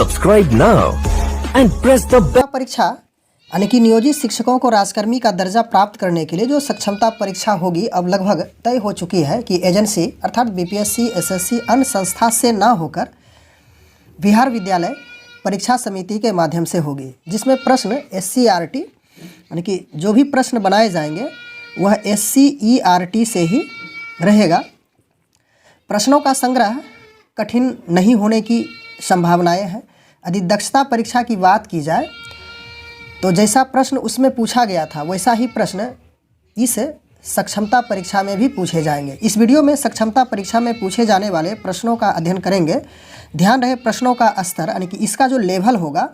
Subscribe now and press the bell. परीक्षा यानी कि नियोजित शिक्षकों को राजकर्मी का दर्जा प्राप्त करने के लिए जो सक्षमता परीक्षा होगी अब लगभग तय हो चुकी है कि एजेंसी अर्थात बीपीएससी, एसएससी अन्य संस्था से ना होकर बिहार विद्यालय परीक्षा समिति के माध्यम से होगी, जिसमें प्रश्न SCERT यानी कि जो भी प्रश्न बनाए जाएंगे वह SCERT से ही रहेगा। प्रश्नों का संग्रह कठिन नहीं होने की संभावनाएं हैं। यदि दक्षता परीक्षा की बात की जाए तो जैसा प्रश्न उसमें पूछा गया था वैसा ही प्रश्न इस सक्षमता परीक्षा में भी पूछे जाएंगे। इस वीडियो में सक्षमता परीक्षा में पूछे जाने वाले प्रश्नों का अध्ययन करेंगे। ध्यान रहे प्रश्नों का स्तर यानी कि इसका जो लेवल होगा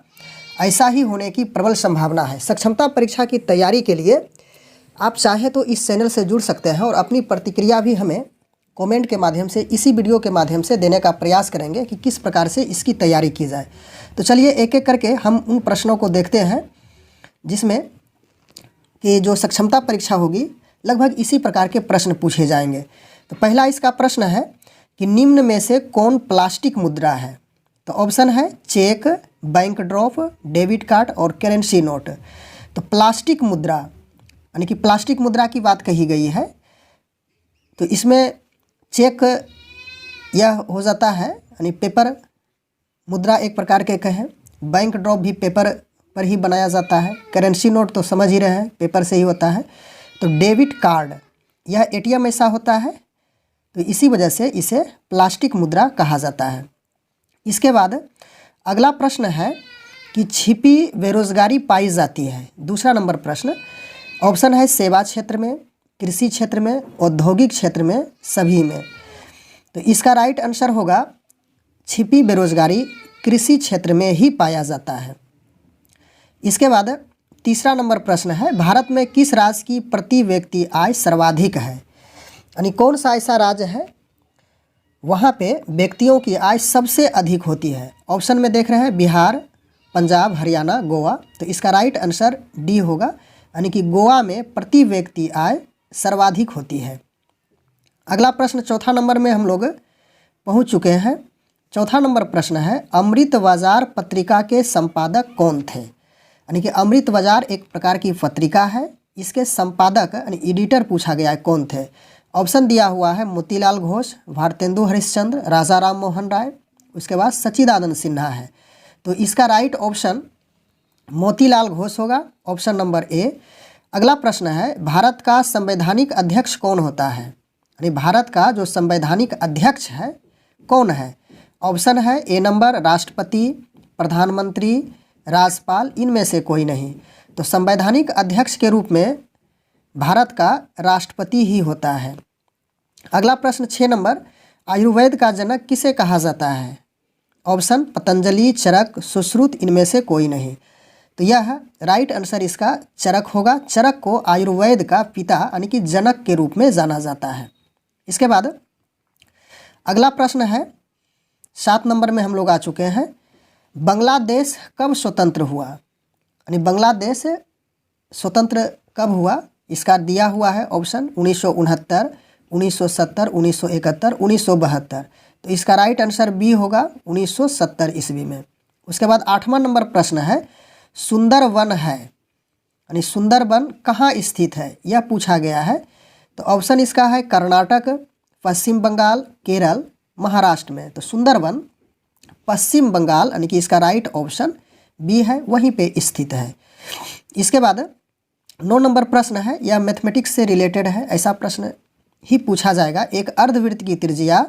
ऐसा ही होने की प्रबल संभावना है। सक्षमता परीक्षा की तैयारी के लिए आप चाहें तो इस चैनल से जुड़ सकते हैं और अपनी प्रतिक्रिया भी हमें कमेंट के माध्यम से इसी वीडियो के माध्यम से देने का प्रयास करेंगे कि किस प्रकार से इसकी तैयारी की जाए। तो चलिए एक एक करके हम उन प्रश्नों को देखते हैं जिसमें कि जो सक्षमता परीक्षा होगी लगभग इसी प्रकार के प्रश्न पूछे जाएंगे। तो पहला इसका प्रश्न है कि निम्न में से कौन प्लास्टिक मुद्रा है। तो ऑप्शन है cheque, bank draft, debit card और करेंसी नोट। तो प्लास्टिक मुद्रा यानी कि प्लास्टिक मुद्रा की बात कही गई है। तो इसमें चेक यह हो जाता है यानी पेपर मुद्रा एक प्रकार के कहें। बैंक ड्रॉप भी पेपर पर ही बनाया जाता है। करेंसी नोट तो समझ ही रहे हैं पेपर से ही होता है। तो डेबिट कार्ड यह ATM ऐसा होता है, तो इसी वजह से इसे प्लास्टिक मुद्रा कहा जाता है। इसके बाद अगला प्रश्न है कि छिपी बेरोजगारी पाई जाती है। दूसरा नंबर प्रश्न ऑप्शन है सेवा क्षेत्र में, कृषि क्षेत्र में, औद्योगिक क्षेत्र में, सभी में। तो इसका राइट आंसर होगा छिपी बेरोजगारी कृषि क्षेत्र में ही पाया जाता है। इसके बाद तीसरा नंबर प्रश्न है भारत में किस राज्य की प्रति व्यक्ति आय सर्वाधिक है। यानी कौन सा ऐसा राज्य है वहाँ पे व्यक्तियों की आय सबसे अधिक होती है। ऑप्शन में देख रहे हैं बिहार, पंजाब, हरियाणा, गोवा। तो इसका राइट आंसर डी होगा यानी कि गोवा में प्रति व्यक्ति आय सर्वाधिक होती है। अगला प्रश्न चौथा नंबर में हम लोग पहुंच चुके हैं। चौथा नंबर प्रश्न है अमृत बाजार पत्रिका के संपादक कौन थे। यानी कि अमृत बाजार एक प्रकार की पत्रिका है, इसके संपादक यानी एडिटर पूछा गया है कौन थे। ऑप्शन दिया हुआ है मोतीलाल घोष, भारतेंदु हरिश्चंद्र, राजा राम मोहन राय, उसके बाद सच्चिदानंद सिन्हा है। तो इसका राइट ऑप्शन मोतीलाल घोष होगा, ऑप्शन नंबर ए। अगला प्रश्न है भारत का संवैधानिक अध्यक्ष कौन होता है। यानी भारत का जो संवैधानिक अध्यक्ष है कौन है। ऑप्शन है ए नंबर राष्ट्रपति, प्रधानमंत्री, राज्यपाल, इनमें से कोई नहीं। तो संवैधानिक अध्यक्ष के रूप में भारत का राष्ट्रपति ही होता है। अगला प्रश्न 6 नंबर आयुर्वेद का जनक किसे कहा जाता है। ऑप्शन पतंजलि, चरक, सुश्रुत, इनमें से कोई नहीं। तो यह राइट आंसर इसका चरक होगा। चरक को आयुर्वेद का पिता यानी कि जनक के रूप में जाना जाता है। इसके बाद अगला प्रश्न है 7 नंबर में हम लोग आ चुके हैं। बांग्लादेश कब स्वतंत्र हुआ। यानी बांग्लादेश स्वतंत्र कब हुआ, इसका दिया हुआ है ऑप्शन 1969, 1970, 1971, 1972। तो इसका राइट आंसर बी होगा 1970 ईस्वी में। उसके बाद 8वां नंबर प्रश्न है सुंदरवन है यानी सुंदरवन कहाँ स्थित है यह पूछा गया है। तो ऑप्शन इसका है कर्नाटक, पश्चिम बंगाल, केरल, महाराष्ट्र में। तो सुंदरवन पश्चिम बंगाल यानी कि इसका राइट ऑप्शन बी है, वहीं पे स्थित है। इसके बाद 9 नंबर प्रश्न है यह मैथमेटिक्स से रिलेटेड है, ऐसा प्रश्न ही पूछा जाएगा। एक अर्धवृत्त की त्रिज्या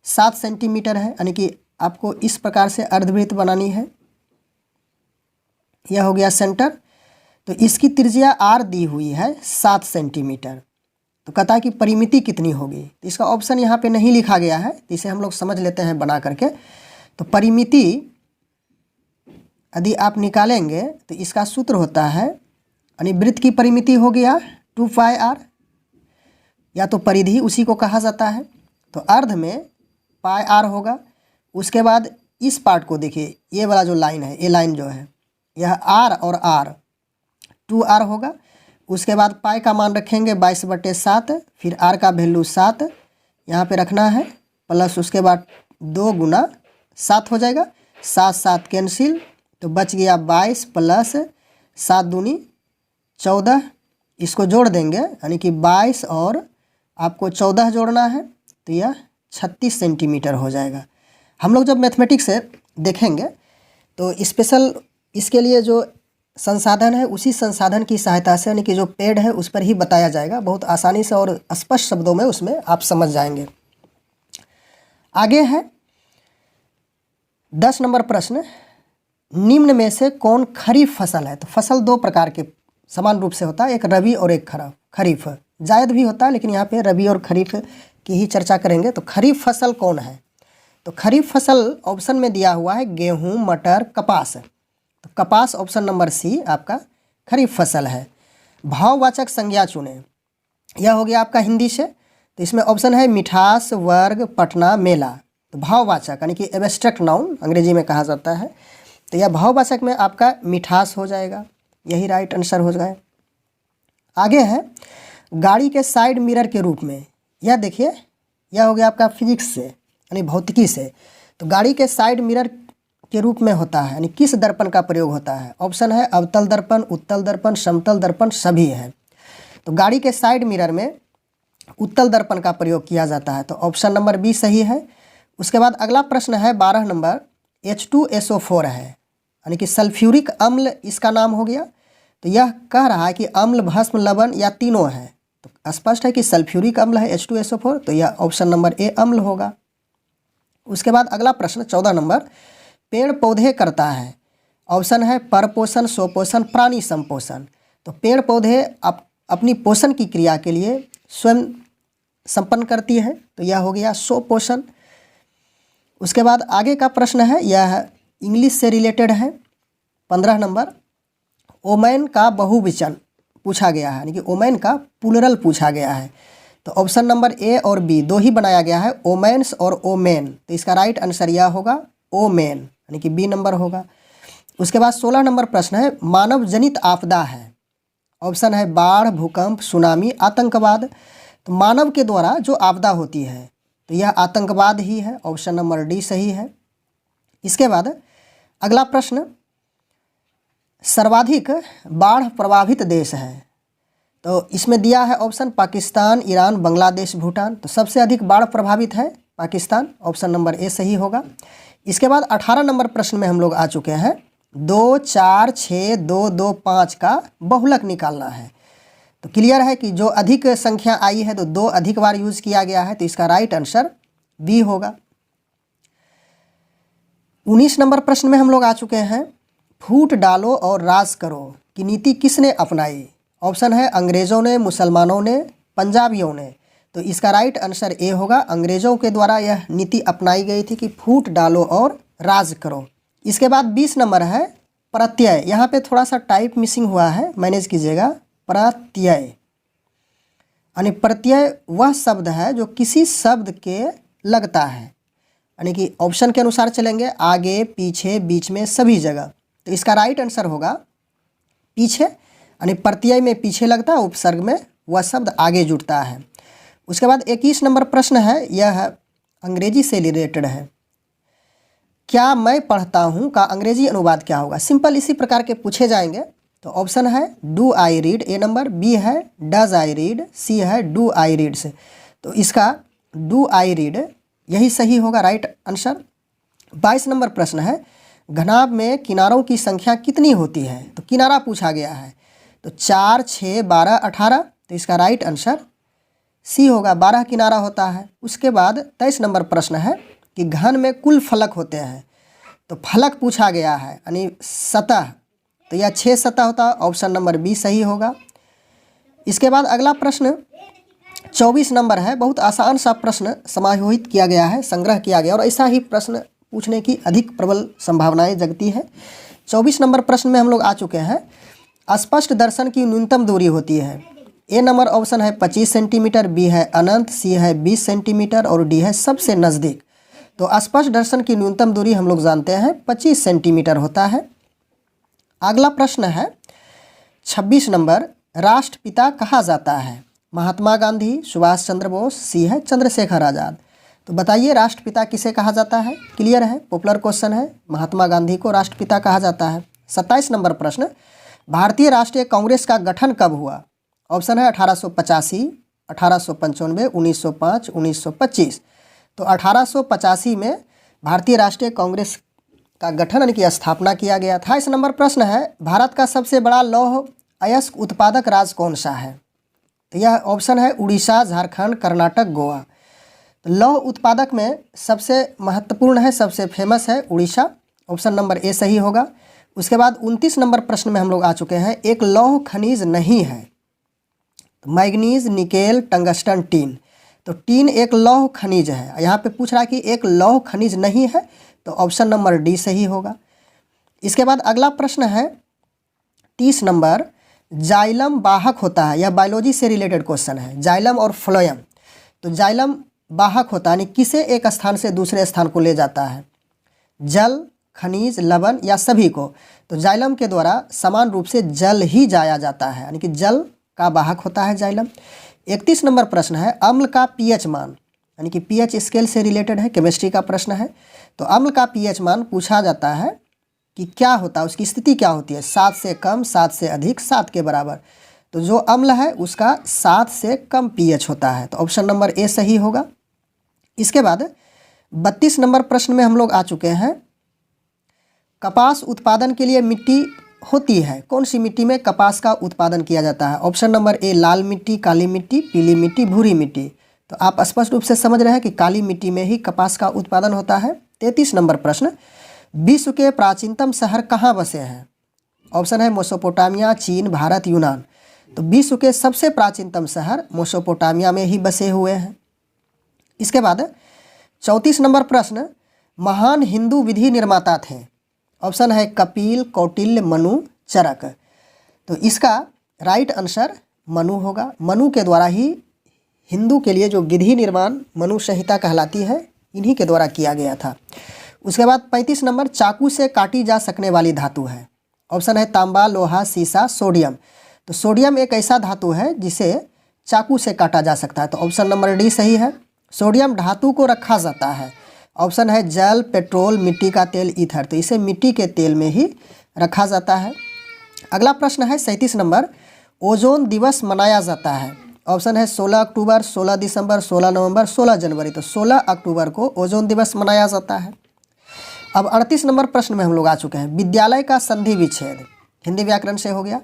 7 सेंटीमीटर है यानी कि आपको इस प्रकार से अर्धवृत्त बनानी है। यह हो गया सेंटर। तो इसकी त्रिज्या r दी हुई है 7 सेंटीमीटर। तो कहता है कि परिमिति कितनी होगी। तो इसका ऑप्शन यहाँ पे नहीं लिखा गया है, तो इसे हम लोग समझ लेते हैं बना करके। तो परिमिति यदि आप निकालेंगे तो इसका सूत्र होता है यानी वृत्त की परिमिति हो गया 2πr, या तो परिधि उसी को कहा जाता है। तो अर्ध में πr होगा। उसके बाद इस पार्ट को देखिए, ये वाला जो लाइन है, ये लाइन जो है यह r और r 2r होगा। उसके बाद पाई का मान रखेंगे 22/7, फिर r का वैल्यू 7 यहाँ पे रखना है, प्लस उसके बाद 2 गुना 7 हो जाएगा। 7 7 कैंसिल, तो बच गया 22 प्लस 7 दूनी 14, इसको जोड़ देंगे यानी कि 22 और आपको 14 जोड़ना है तो यह 36 सेंटीमीटर हो जाएगा। हम लोग जब मैथमेटिक्स से देखेंगे तो स्पेशल इसके लिए जो संसाधन है उसी संसाधन की सहायता से यानी कि जो पेड है उस पर ही बताया जाएगा, बहुत आसानी से और स्पष्ट शब्दों में उसमें आप समझ जाएंगे। आगे है 10 नंबर प्रश्न, निम्न में से कौन खरीफ फसल है? तो फसल दो प्रकार के समान रूप से होता है, एक रबी और एक खरीफ। जायद भी होता है लेकिन यहाँ पे रबी और खरीफ की ही चर्चा करेंगे। तो खरीफ फसल कौन है? तो खरीफ फसल ऑप्शन में दिया हुआ है गेहूं, मटर, कपास। तो कपास ऑप्शन नंबर सी आपका खरीफ फसल है। भाववाचक संज्ञा चुने, यह हो गया आपका हिंदी से। तो इसमें ऑप्शन है मिठास, वर्ग, पटना, मेला। तो भाववाचक यानी कि एब्स्ट्रैक्ट नाउन अंग्रेजी में कहा जाता है। तो यह भाववाचक में आपका मिठास हो जाएगा, यही राइट आंसर हो जाए। आगे है गाड़ी के साइड मिरर के रूप में, यह देखिए यह हो गया आपका फिजिक्स से यानी भौतिकी से। तो गाड़ी के साइड मिरर के रूप में होता है यानी किस दर्पण का प्रयोग होता है? ऑप्शन है अवतल दर्पण, उत्तल दर्पण, समतल दर्पण, सभी है। तो गाड़ी के साइड मिरर में उत्तल दर्पण का प्रयोग किया जाता है, तो ऑप्शन नंबर बी सही है। उसके बाद अगला प्रश्न है 12 नंबर, H2SO4 है यानी कि सल्फ्यूरिक अम्ल इसका नाम हो गया। तो यह कह रहा है कि अम्ल, भस्म, लवण या तीनों है। तो स्पष्ट है कि सल्फ्यूरिक अम्ल है H2SO4, तो यह ऑप्शन नंबर ए अम्ल होगा। उसके बाद अगला प्रश्न 14 नंबर, पेड़ पौधे करता है। ऑप्शन है परपोषण, स्वपोषण, प्राणी संपोषण। तो पेड़ पौधे अपनी पोषण की क्रिया के लिए स्वयं संपन्न करती है, तो यह हो गया स्वपोषण। उसके बाद आगे का प्रश्न है, यह इंग्लिश से रिलेटेड है। 15 नंबर, ओमैन का बहुवचन पूछा गया है यानी कि ओमैन का प्लूरल पूछा गया है। तो ऑप्शन नंबर ए और बी दो ही बनाया गया है, ओमेन्स और ओमेन। तो इसका राइट आंसर यह होगा ओमेन यानी कि बी नंबर होगा। उसके बाद 16 नंबर प्रश्न है, मानव जनित आपदा है। ऑप्शन है बाढ़, भूकंप, सुनामी, आतंकवाद। तो मानव के द्वारा जो आपदा होती है तो यह आतंकवाद ही है, ऑप्शन नंबर डी सही है। इसके बाद अगला प्रश्न, सर्वाधिक बाढ़ प्रभावित देश है। तो इसमें दिया है ऑप्शन पाकिस्तान, ईरान, बांग्लादेश, भूटान। तो सबसे अधिक बाढ़ प्रभावित है पाकिस्तान, ऑप्शन नंबर ए सही होगा। इसके बाद 18 नंबर प्रश्न में हम लोग आ चुके हैं, 2 4 6 2 2 5 का बहुलक निकालना है। तो क्लियर है कि जो अधिक संख्या आई है तो 2 अधिक बार यूज किया गया है, तो इसका राइट आंसर बी होगा। 19 नंबर प्रश्न में हम लोग आ चुके हैं, फूट डालो और राज करो की नीति किसने अपनाई? ऑप्शन है अंग्रेज़ों ने, मुसलमानों ने, पंजाबियों ने। तो इसका राइट आंसर ए होगा, अंग्रेज़ों के द्वारा यह नीति अपनाई गई थी कि फूट डालो और राज करो। इसके बाद 20 नंबर है प्रत्यय, यहाँ पे थोड़ा सा टाइप मिसिंग हुआ है, मैनेज कीजिएगा। प्रत्यय यानी प्रत्यय वह शब्द है जो किसी शब्द के लगता है, यानी कि ऑप्शन के अनुसार चलेंगे, आगे, पीछे, बीच में, सभी जगह। तो इसका राइट आंसर होगा पीछे, यानी प्रत्यय में पीछे लगता है, उपसर्ग में वह शब्द आगे जुड़ता है। उसके बाद 21 नंबर प्रश्न है, यह अंग्रेजी से रिलेटेड है। क्या मैं पढ़ता हूँ का अंग्रेजी अनुवाद क्या होगा? सिंपल इसी प्रकार के पूछे जाएंगे। तो ऑप्शन है do I read, A number, B है डज आई रीड, सी है डू आई रीड्स। तो इसका डू आई रीड यही सही होगा, राइट आंसर। 22 नंबर प्रश्न है, घनाभ में किनारों की संख्या कितनी होती है? तो किनारा पूछा गया है। तो 4 6 12 18। तो इसका राइट आंसर सी होगा, 12 किनारा होता है। उसके बाद 23 नंबर प्रश्न है कि घन में कुल फलक होते हैं। तो फलक पूछा गया है यानी सतह, तो यह 6 सतह होता है, ऑप्शन नंबर बी सही होगा। इसके बाद अगला प्रश्न 24 नंबर है, बहुत आसान सा प्रश्न समायोजित किया गया है, संग्रह किया गया और ऐसा ही प्रश्न पूछने की अधिक प्रबल संभावनाएं जगती है। 24 नंबर प्रश्न में हम लोग आ चुके हैं, स्पष्ट दर्शन की न्यूनतम दूरी होती है। ए नंबर ऑप्शन है 25 सेंटीमीटर, बी है अनंत, सी है 20 सेंटीमीटर और डी है सबसे नज़दीक। तो स्पष्ट दर्शन की न्यूनतम दूरी हम लोग जानते हैं 25 सेंटीमीटर होता है। अगला प्रश्न है 26 नंबर, राष्ट्रपिता कहा जाता है? महात्मा गांधी, सुभाष चंद्र बोस, सी है चंद्रशेखर आज़ाद। तो बताइए राष्ट्रपिता किसे कहा जाता है? क्लियर है, पॉपुलर क्वेश्चन है। महात्मा गांधी को राष्ट्रपिता कहा जाता है। 27 नंबर प्रश्न, भारतीय राष्ट्रीय कांग्रेस का गठन कब हुआ? ऑप्शन है 1885, 1895, 1905, 1925। तो 1885 में भारतीय राष्ट्रीय कांग्रेस का गठन यानी कि स्थापना किया गया था। 28 नंबर प्रश्न है, भारत का सबसे बड़ा लौह अयस्क उत्पादक राज्य कौन सा है? तो यह ऑप्शन है उड़ीसा, झारखंड, कर्नाटक, गोवा। तो लौह उत्पादक में सबसे महत्वपूर्ण है, सबसे फेमस है उड़ीसा। ऑप्शन नंबर ए सही होगा। उसके बाद 29 नंबर प्रश्न में हम लोग आ चुके हैं, एक लौह खनिज नहीं है। तो मैग्नीज, निकेल, टंगस्टन, टीन। तो टीन एक लौह खनिज है। यहाँ पे पूछ रहा है कि एक लौह खनिज नहीं है, तो ऑप्शन नंबर डी सही होगा। इसके बाद अगला प्रश्न है 30 नंबर, जाइलम वाहक होता है। यह बायोलॉजी से रिलेटेड क्वेश्चन है, जाइलम और फ्लोएम। तो जाइलम वाहक होता है यानी किसे एक स्थान से दूसरे स्थान को ले जाता है? जल, खनिज, लवण या सभी को? तो जाइलम के द्वारा समान रूप से जल ही जाया जाता है, यानी कि जल का वाहक होता है जाइलम। 31 नंबर प्रश्न है, अम्ल का पीएच मान, यानी कि पीएच स्केल से रिलेटेड है, केमिस्ट्री का प्रश्न है। तो अम्ल का पीएच मान पूछा जाता है कि क्या होता है, उसकी स्थिति क्या होती है? 7 से कम, 7 से अधिक, 7 के बराबर। तो जो अम्ल है उसका 7 से कम पीएच होता है। तो ऑप्शन नंबर ए सही होगा। इसके बाद 32 नंबर प्रश्न में हम लोग आ चुके हैं, कपास उत्पादन के लिए मिट्टी होती है। कौन सी मिट्टी में कपास का उत्पादन किया जाता है? ऑप्शन नंबर ए लाल मिट्टी, काली मिट्टी, पीली मिट्टी, भूरी मिट्टी। तो आप स्पष्ट रूप से समझ रहे हैं कि काली मिट्टी में ही कपास का उत्पादन होता है। 33 नंबर प्रश्न, विश्व के प्राचीनतम शहर कहाँ बसे हैं? ऑप्शन है मेसोपोटामिया, चीन, भारत, यूनान। तो विश्व के सबसे प्राचीनतम शहर मेसोपोटामिया में ही बसे हुए हैं। इसके बाद 34 नंबर प्रश्न, महान हिंदू विधि निर्माता थे। ऑप्शन है कपिल, कौटिल्य, मनु, चरक। तो इसका राइट आंसर मनु होगा। मनु के द्वारा ही हिंदू के लिए जो विधि निर्माण मनु संहिता कहलाती है, इन्हीं के द्वारा किया गया था। उसके बाद 35 नंबर, चाकू से काटी जा सकने वाली धातु है। ऑप्शन है तांबा, लोहा, सीसा, सोडियम। तो सोडियम एक ऐसा धातु है जिसे चाकू से काटा जा सकता है। तो ऑप्शन नंबर डी सही है। सोडियम धातु को रखा जाता है। ऑप्शन है जल, पेट्रोल, मिट्टी का तेल, ईथर। तो इसे मिट्टी के तेल में ही रखा जाता है। अगला प्रश्न है 37 नंबर, ओजोन दिवस मनाया जाता है। ऑप्शन है 16 अक्टूबर, 16 दिसंबर, 16 नवंबर, 16 जनवरी। तो 16 अक्टूबर को ओजोन दिवस मनाया जाता है। अब 38 नंबर प्रश्न में हम लोग आ चुके हैं, विद्यालय का संधि विच्छेद। हिंदी व्याकरण से हो गया।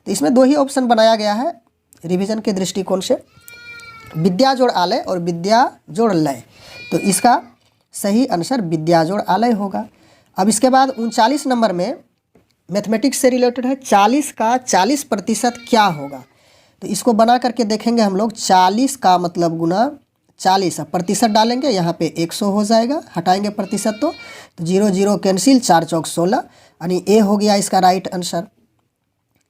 तो इसमें 2 ही ऑप्शन बनाया गया है रिवीजन के दृष्टिकोण से, विद्या जोड़ आलय और विद्या जोड़ लय। तो इसका सही आंसर विद्या जोड़ आलय होगा। अब इसके बाद 39 नंबर में मैथमेटिक्स से रिलेटेड है, 40 का 40% क्या होगा? तो इसको बना करके देखेंगे हम लोग। 40 का मतलब गुना 40, प्रतिशत डालेंगे, यहाँ पे 100 हो जाएगा, हटाएंगे प्रतिशत तो 0 0 कैंसिल, 4 चौक 16, यानी ए हो गया इसका राइट आंसर।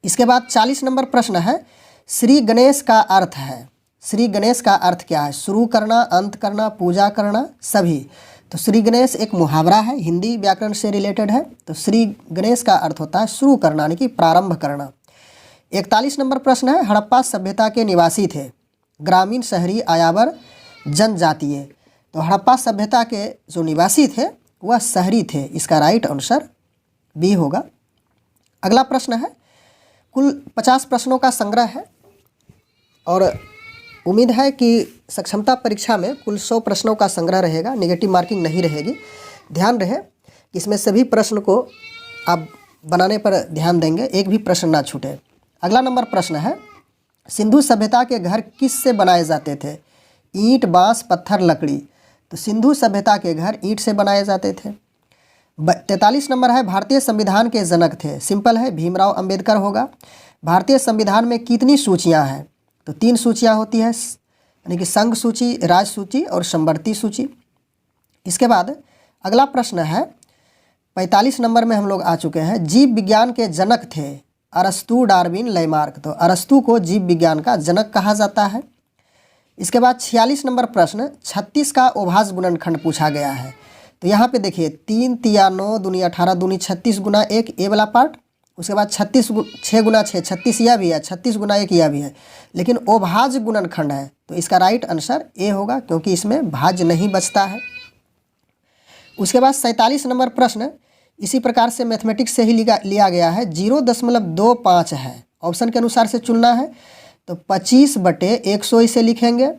इसके बाद 40 नंबर प्रश्न है, श्री गणेश का अर्थ है। श्री गणेश का अर्थ क्या है? शुरू करना, अंत करना, पूजा करना, सभी। तो श्री गणेश एक मुहावरा है, हिंदी व्याकरण से रिलेटेड है। तो श्री गणेश का अर्थ होता है शुरू करना, यानी कि प्रारंभ करना। 41 नंबर प्रश्न है, हड़प्पा सभ्यता के निवासी थे ग्रामीण, शहरी, आयावर, जनजातीय। तो हड़प्पा सभ्यता के जो निवासी थे वह शहरी थे। इसका राइट आंसर बी होगा। अगला प्रश्न है, कुल 50 प्रश्नों का संग्रह है और उम्मीद है कि सक्षमता परीक्षा में कुल 100 प्रश्नों का संग्रह रहेगा, नेगेटिव मार्किंग नहीं रहेगी। ध्यान रहे कि इसमें सभी प्रश्न को आप बनाने पर ध्यान देंगे, एक भी प्रश्न ना छूटे। अगला नंबर प्रश्न है, सिंधु सभ्यता के घर किस से बनाए जाते थे? ईंट, बांस, पत्थर, लकड़ी। तो सिंधु सभ्यता के घर ईंट से बनाए जाते थे। 43 नंबर है, भारतीय संविधान के जनक थे। सिंपल है, भीमराव अंबेडकर होगा। भारतीय संविधान में कितनी सूचियां हैं? तो 3 सूचियां होती हैं, यानी कि संघ सूची, राज सूची और संवर्ती सूची। इसके बाद अगला प्रश्न है 45 नंबर में हम लोग आ चुके हैं, जीव विज्ञान के जनक थे अरस्तु, डार्विन, लैमार्क। तो अरस्तु को जीव विज्ञान का जनक कहा जाता है। इसके बाद 46 नंबर प्रश्न, 36 का ओभाज गुणनखंड पूछा गया है। तो यहाँ पे देखिए 3 तिया 9 दूनी 18 दूनी 36 गुना 1, ए वाला पार्ट, उसके बाद 6 गुना 6 36 यह भी है, 36 गुना 1 यह भी है, लेकिन अभाज्य गुणनखंड है, तो इसका राइट आंसर ए होगा, क्योंकि इसमें भाज्य नहीं बचता है। उसके बाद 47 नंबर प्रश्न इसी प्रकार से मैथमेटिक्स से ही लिया गया है। 0.25 है, ऑप्शन के अनुसार से चुनना है। तो 25/100 इसे लिखेंगे,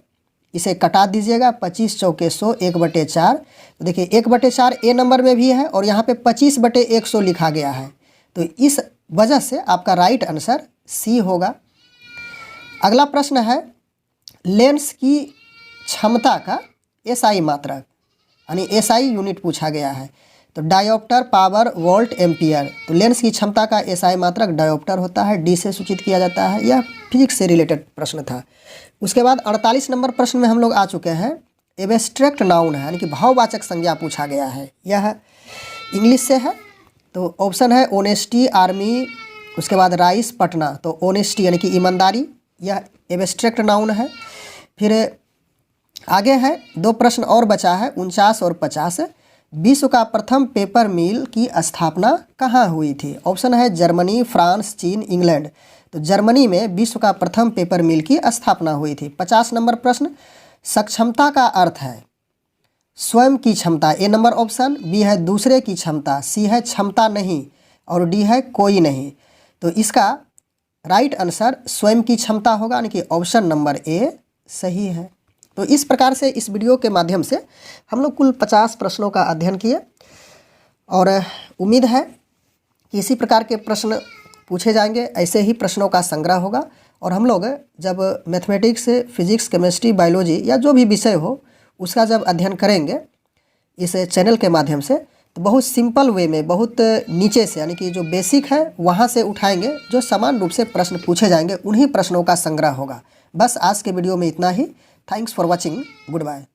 इसे कटा दीजिएगा, 25 चौके 100, 1/4। तो देखिए 1/4 ए नंबर में भी है और यहाँ पे 25/100 लिखा गया है, तो इस वजह से आपका राइट आंसर सी होगा। अगला प्रश्न है लेंस की क्षमता का एसआई मात्रक, यानी एसआई यूनिट पूछा गया है। तो डायोप्टर, पावर, वोल्ट, एम्पियर। तो लेंस की क्षमता का एसआई मात्रक डायोप्टर होता है, डी से सूचित किया जाता है। यह फिजिक्स से रिलेटेड प्रश्न था। उसके बाद 48 नंबर प्रश्न में हम लोग आ चुके हैं। एब्स्ट्रैक्ट नाउन है, यानी कि भाववाचक संज्ञा पूछा गया है, यह इंग्लिश से है। तो ऑप्शन है ऑनेस्टी, आर्मी, उसके बाद राइस, पटना। तो ऑनेस्टी यानी कि ईमानदारी, यह एब्स्ट्रैक्ट नाउन है। फिर आगे है 2 प्रश्न और बचा है, 49 और 50। विश्व का प्रथम पेपर मिल की स्थापना कहाँ हुई थी? ऑप्शन है जर्मनी, फ्रांस, चीन, इंग्लैंड। तो जर्मनी में विश्व का प्रथम पेपर मिल की स्थापना हुई थी। 50 नंबर प्रश्न सक्षमता का अर्थ है स्वयं की क्षमता, ए नंबर ऑप्शन। बी है दूसरे की क्षमता, सी है क्षमता नहीं, और डी है कोई नहीं। तो इसका राइट आंसर स्वयं की क्षमता होगा, यानी कि ऑप्शन नंबर ए सही है। तो इस प्रकार से इस वीडियो के माध्यम से हम लोग कुल 50 प्रश्नों का अध्ययन किए, और उम्मीद है कि इसी प्रकार के प्रश्न पूछे जाएंगे, ऐसे ही प्रश्नों का संग्रह होगा। और हम लोग जब मैथमेटिक्स, फिजिक्स, केमिस्ट्री, बायोलॉजी या जो भी विषय हो उसका जब अध्ययन करेंगे इस चैनल के माध्यम से, तो बहुत सिंपल वे में, बहुत नीचे से, यानी कि जो बेसिक है वहाँ से उठाएंगे, जो समान रूप से प्रश्न पूछे जाएंगे उन्हीं प्रश्नों का संग्रह होगा। बस आज के वीडियो में इतना ही। Thanks for watching, good bye.